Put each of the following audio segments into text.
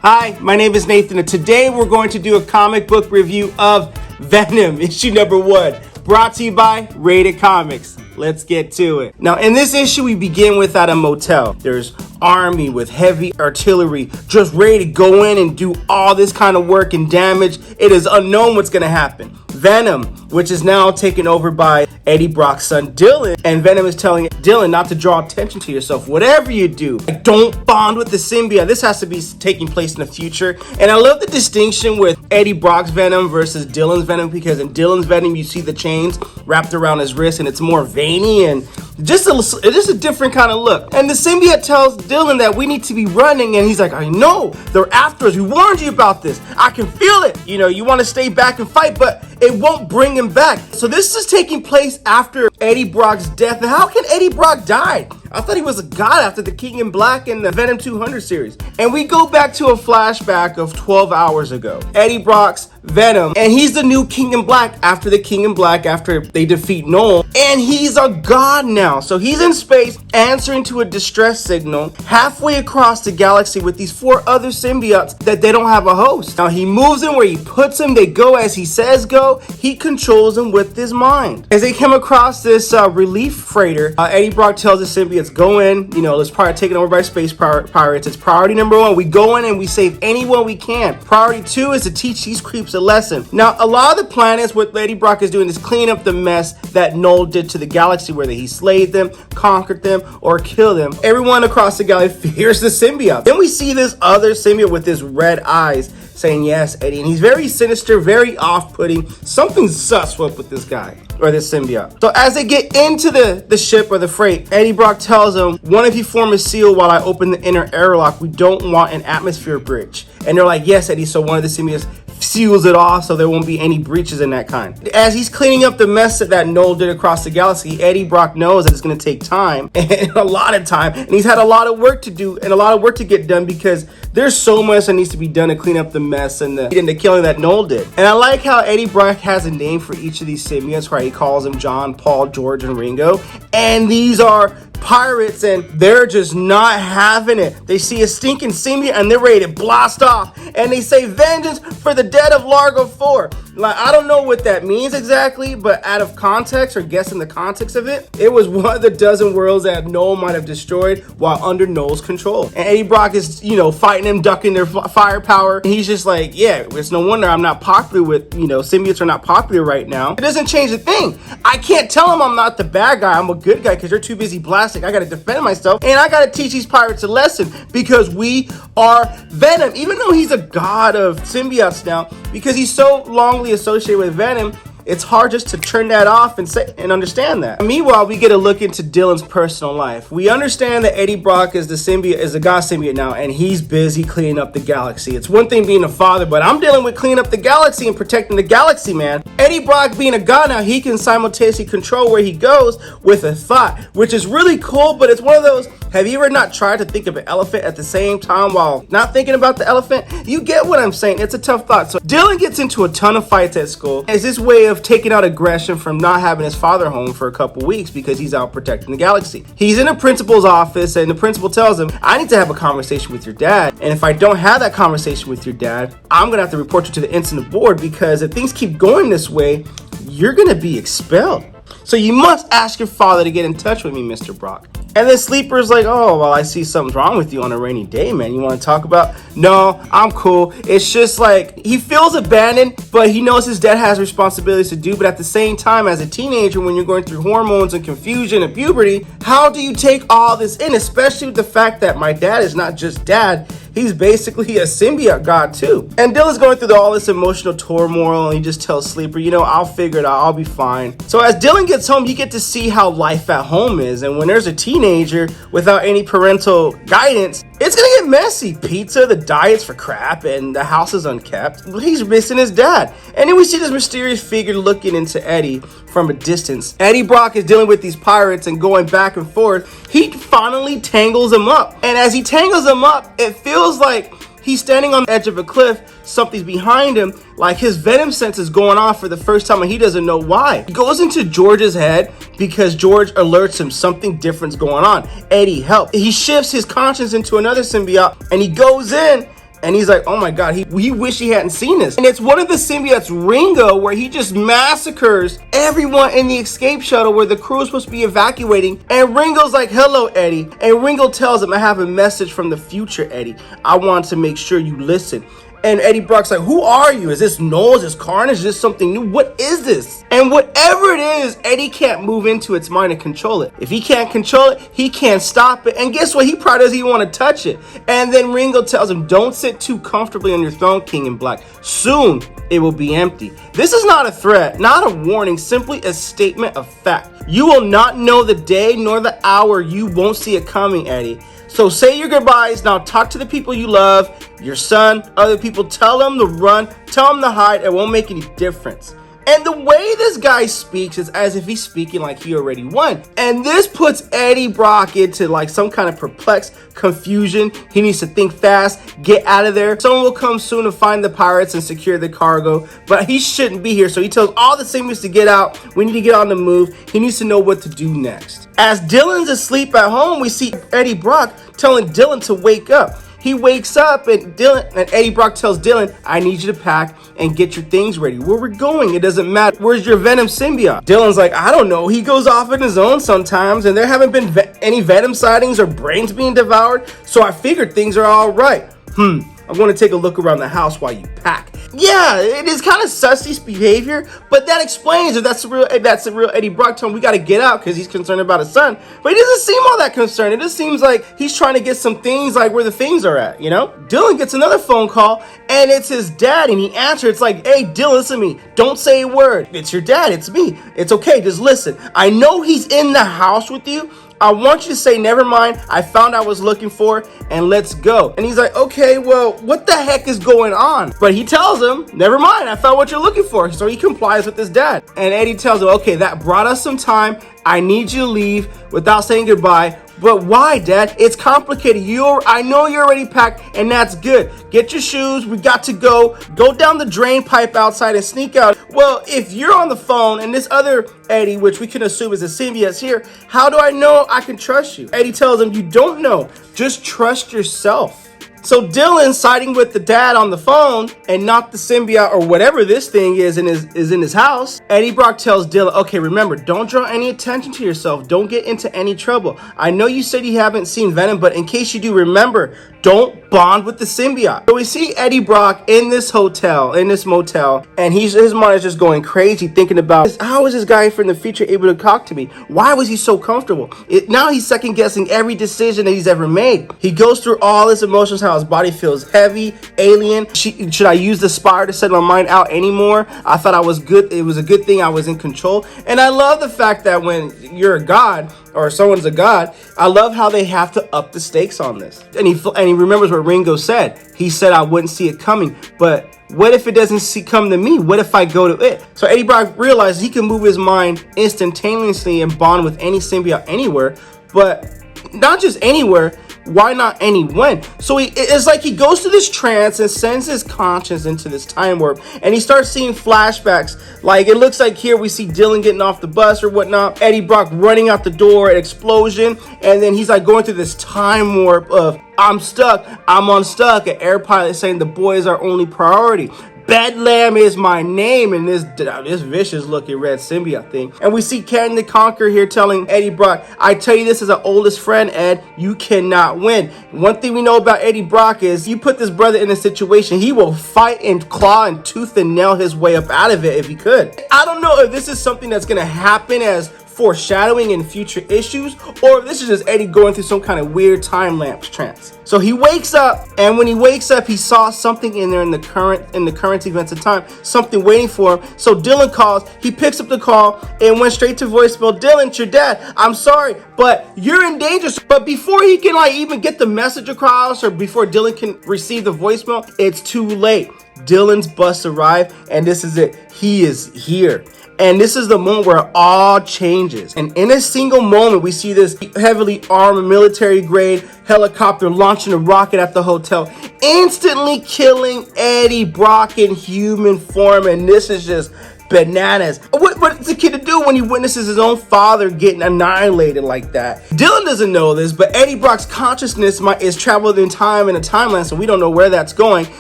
Hi, my name is Nathan, and today we're going to do a comic book review of Venom, issue number 1, brought to you by Rated Comics. Let's get to it. Now, in this issue, we begin with at a motel. There's army with heavy artillery just ready to go in and do all this kind of work and damage. It is unknown what's going to happen. Venom, which is now taken over by Eddie Brock's son Dylan, and Venom is telling Dylan not to draw attention to yourself. Whatever you do, don't bond with the symbiote. This has to be taking place in the future. And I love the distinction with Eddie Brock's Venom versus Dylan's Venom, because in Dylan's Venom you see the chains wrapped around his wrist and it's more veiny and just a different kind of look. And the symbiote tells Dylan that we need to be running, and he's like, I know, they're after us. We warned you about this. I can feel it. You know, you want to stay back and fight, but it won't bring him back. So this is taking place after Eddie Brock's death. And how can Eddie Brock die? I thought he was a god after the King in Black and the Venom 200 series. And we go back to a flashback of 12 hours ago. Eddie Brock's Venom, and he's the new King in Black after the King in Black, after they defeat Null, and he's a god now. So he's in space answering to a distress signal halfway across the galaxy with these 4 other symbiotes that they don't have a host. Now he moves them where he puts them. They go as he says go. He controls them with his mind. As they come across this relief freighter, Eddie Brock tells the symbiotes, go in, you know, let's probably take it over by space pirates. It's priority number 1. We go in and we save anyone we can. Priority 2 is to teach these creeps a lesson. Now, a lot of the planets, what Eddie Brock is doing is clean up the mess that Null did to the galaxy, whether he slayed them, conquered them, or killed them. Everyone across the galaxy fears the symbiote. Then we see this other symbiote with his red eyes saying, yes, Eddie. And he's very sinister, very off-putting. Something's sus up with this guy, or this symbiote. So as they get into the ship or the freight, Eddie Brock tells him, what if you form a seal while I open the inner airlock? We don't want an atmosphere breach. And they're like, yes, Eddie. So one of the symbiotes seals it off so there won't be any breaches in that kind. As he's cleaning up the mess that Null did across the galaxy, Eddie Brock knows that it's going to take time, and a lot of time, and he's had a lot of work to do and a lot of work to get done, because there's so much that needs to be done to clean up the mess and the killing that Null did. And I like how Eddie Brock has a name for each of these symbiotes, right? He calls them John, Paul, George, and Ringo, and these are pirates, and they're just not having it. They see a stinking symbiote and they're ready to blast off, and they say vengeance for the dead of Largo 4. Like, I don't know what that means exactly, but out of context, or guessing the context of it, it was one of the dozen worlds that Null might have destroyed while under Null's control. And Eddie Brock is, you know, fighting them, ducking their firepower. And he's just like, yeah, it's no wonder I'm not popular with, you know, symbiotes are not popular right now. It doesn't change a thing. I can't tell him I'm not the bad guy. I'm a good guy, because they're too busy blasting. I got to defend myself, and I got to teach these pirates a lesson, because we are Venom. Even though he's a god of symbiotes now, because he's so longly associated with Venom, it's hard just to turn that off and say and understand that. Meanwhile, we get a look into Dylan's personal life. We understand that Eddie Brock is the god symbiote now, and he's busy cleaning up the galaxy. It's one thing being a father, but I'm dealing with cleaning up the galaxy and protecting the galaxy, man. Eddie Brock being a god now, he can simultaneously control where he goes with a thought, which is really cool. But it's one of those, have you ever not tried to think of an elephant at the same time while not thinking about the elephant? You get what I'm saying. It's a tough thought. So Dylan gets into a ton of fights at school as this way of taking out aggression from not having his father home for a couple weeks because he's out protecting the galaxy. He's in the principal's office, and the principal tells him, I need to have a conversation with your dad, and if I don't have that conversation with your dad, I'm gonna have to report you to the incident board, because if things keep going this way, you're gonna be expelled. So you must ask your father to get in touch with me, Mr. Brock. And then Sleeper's like, oh, well, I see something's wrong with you on a rainy day, man. You want to talk about? No, I'm cool. It's just like, he feels abandoned, but he knows his dad has responsibilities to do. But at the same time, as a teenager, when you're going through hormones and confusion and puberty, how do you take all this in? Especially with the fact that my dad is not just dad. He's basically a symbiote god too. And Dylan's going through all this emotional turmoil, and he just tells Sleeper, you know, I'll figure it out. I'll be fine. So as Dylan gets home, you get to see how life at home is. And when there's a teenager without any parental guidance, it's gonna get messy. Pizza, the diet's for crap, and the house is unkept. He's missing his dad. And then we see this mysterious figure looking into Eddie from a distance. Eddie Brock is dealing with these pirates and going back and forth. He finally tangles them up. And as he tangles them up, it feels like he's standing on the edge of a cliff. Something's behind him, like his venom sense is going off for the first time, and he doesn't know why. He goes into George's head because George alerts him something different's going on. Eddie, help. He shifts his conscience into another symbiote, and he goes in And he's like, oh my God, he wish he hadn't seen this. And it's one of the symbiotes, Ringo, where he just massacres everyone in the escape shuttle where the crew is supposed to be evacuating. And Ringo's like, hello, Eddie. And Ringo tells him, I have a message from the future, Eddie. I want to make sure you listen. And Eddie Brock's like, who are you? Is this Null? Is this Carnage? Is this something new? What is this? And whatever it is, Eddie can't move into its mind and control it. If he can't control it, he can't stop it. And guess what? He probably doesn't even want to touch it. And then Ringo tells him, don't sit too comfortably on your throne, King in Black. Soon, it will be empty. This is not a threat, not a warning, simply a statement of fact. You will not know the day nor the hour. You won't see it coming, Eddie. So say your goodbyes. Now talk to the people you love, your son, other people. Tell them to run, tell them to hide. It won't make any difference. And the way this guy speaks is as if he's speaking like he already won. And this puts Eddie Brock into like some kind of perplexed confusion. He needs to think fast, get out of there. Someone will come soon to find the pirates and secure the cargo, but he shouldn't be here. So he tells all the symbiotes to get out. We need to get on the move. He needs to know what to do next. As Dylan's asleep at home, we see Eddie Brock telling Dylan to wake up. He wakes up and Eddie Brock tells Dylan, I need you to pack and get your things ready. Where we're going, it doesn't matter. Where's your Venom symbiote? Dylan's like, I don't know. He goes off on his own sometimes, and there haven't been any Venom sightings or brains being devoured, so I figured things are all right. I want to take a look around the house while you pack. Yeah, it is kind of sussy behavior, but that explains if that's the real Eddie Brock telling him we got to get out because he's concerned about his son. But he doesn't seem all that concerned. It just seems like he's trying to get some things like where the things are at, you know? Dylan gets another phone call, and it's his dad, and he answers. It's like, hey, Dylan, listen to me. Don't say a word. It's your dad. It's me. It's okay. Just listen. I know he's in the house with you. I want you to say, never mind, I found I was looking for, and let's go. And he's like, okay, well, what the heck is going on? But he tells him, never mind, I found what you're looking for. So he complies with his dad. And Eddie tells him, okay, that brought us some time. I need you to leave without saying goodbye. But why, Dad? It's complicated. I know you're already packed, and that's good. Get your shoes. We got to go. Go down the drain pipe outside and sneak out. Well, if you're on the phone and this other Eddie, which we can assume is a symbiote here, how do I know I can trust you? Eddie tells him, you don't know. Just trust yourself. So Dylan, siding with the dad on the phone and not the symbiote or whatever this thing is in his house. Eddie Brock tells Dylan, okay, remember, don't draw any attention to yourself. Don't get into any trouble. I know you said you haven't seen Venom, but in case you do, remember, don't bond with the symbiote. So we see Eddie Brock in this motel, and his mind is just going crazy thinking about, how is this guy from the future able to talk to me? Why was he so comfortable? Now he's second guessing every decision that he's ever made. He goes through all his emotions, how his body feels heavy, alien. Should I use the spire to set my mind out anymore? I thought I was good. It was a good thing I was in control. And I love the fact that when you're a god or someone's a god, I love how they have to up the stakes on this. And he remembers what Ringo said. He said I wouldn't see it coming, but what if it doesn't come to me? What if I go to it? So Eddie Brock realizes he can move his mind instantaneously and bond with any symbiote anywhere, but not just anywhere. Why not anyone? So it's like he goes to this trance and sends his conscience into this time warp, and he starts seeing flashbacks. Like it looks like here we see Dylan getting off the bus or whatnot, Eddie Brock running out the door, an explosion, and then he's like going through this time warp of I'm stuck, I'm unstuck, an air pilot saying the boy is our only priority. Bedlam is my name in this vicious looking red symbiote thing. And we see Ken the Conqueror here telling Eddie Brock, I tell you this as an oldest friend, Ed, you cannot win. One thing we know about Eddie Brock is you put this brother in a situation, he will fight and claw and tooth and nail his way up out of it if he could. I don't know if this is something that's going to happen as foreshadowing in future issues, or if this is just Eddie going through some kind of weird time lapse trance. So he wakes up, and when he wakes up, he saw something in there in the current events of time, something waiting for him. So Dylan calls, he picks up the call and went straight to voicemail. Dylan, it's your dad. I'm sorry, but you're in danger. But before he can even get the message across, or before Dylan can receive the voicemail, it's too late. Dylan's bus arrived, and this is it. He is here. And this is the moment where it all changes. And in a single moment, we see this heavily armed military-grade helicopter launching a rocket at the hotel, instantly killing Eddie Brock in human form. And this is just bananas. What's the kid to do when he witnesses his own father getting annihilated like that? Dylan doesn't know this, but Eddie Brock's consciousness is traveling in time in a timeline, so we don't know where that's going.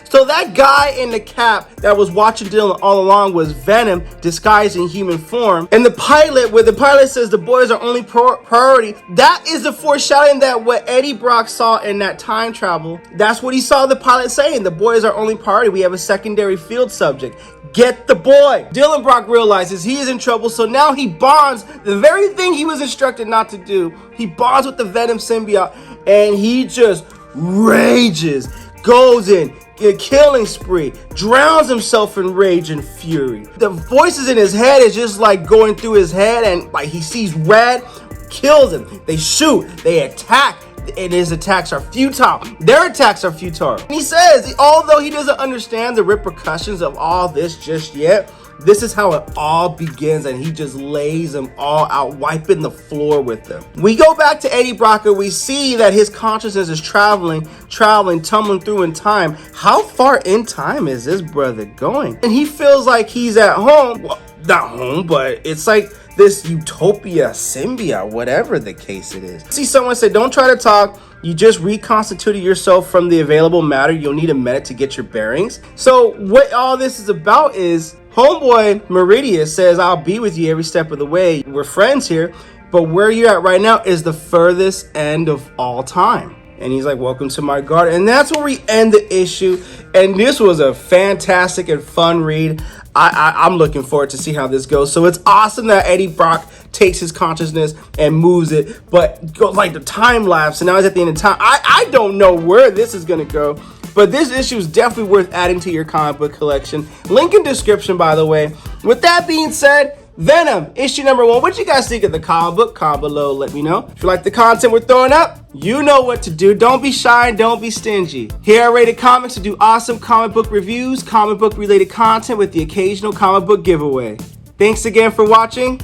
So that guy in the cap that was watching Dylan all along was Venom disguised in human form. And the pilot, where the pilot says the boys are only priority, that is the foreshadowing that what Eddie Brock saw in that time travel. That's what he saw the pilot saying. The boys are only priority. We have a secondary field subject. Get the boy. Dylan Brock realizes he is in trouble, so now he bonds the very thing he was instructed not to do. He bonds with the Venom symbiote, and he just rages, goes in, a killing spree, drowns himself in rage and fury. The voices in his head is just like going through his head, and like he sees red, kills him. They shoot, they attack, and his attacks are futile. Their attacks are futile. And he says, although he doesn't understand the repercussions of all this just yet, this is how it all begins, and he just lays them all out, wiping the floor with them. We go back to Eddie Brock, and we see that his consciousness is traveling, tumbling through in time. How far in time is this brother going? And he feels like he's at home. Well, not home, but it's like this utopia symbiote, whatever the case it is. See someone say, don't try to talk. You just reconstituted yourself from the available matter. You'll need a minute to get your bearings. So what all this is about is homeboy Meridius says, I'll be with you every step of the way. We're friends here, but where you're at right now is the furthest end of all time. And he's like, welcome to my garden. And that's where we end the issue. And this was a fantastic and fun read. I'm looking forward to see how this goes. So it's awesome that Eddie Brock takes his consciousness and moves it, but goes like the time lapse, and now he's at the end of time. I don't know where this is going to go, but this issue is definitely worth adding to your comic book collection. Link in description, by the way. With that being said, Venom, issue number 1. What do you guys think of the comic book? Comment below, let me know. If you like the content we're throwing up, you know what to do. Don't be shy and don't be stingy. Here at Rated Comics, we do awesome comic book reviews, comic book related content with the occasional comic book giveaway. Thanks again for watching.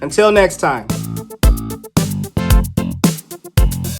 Until next time.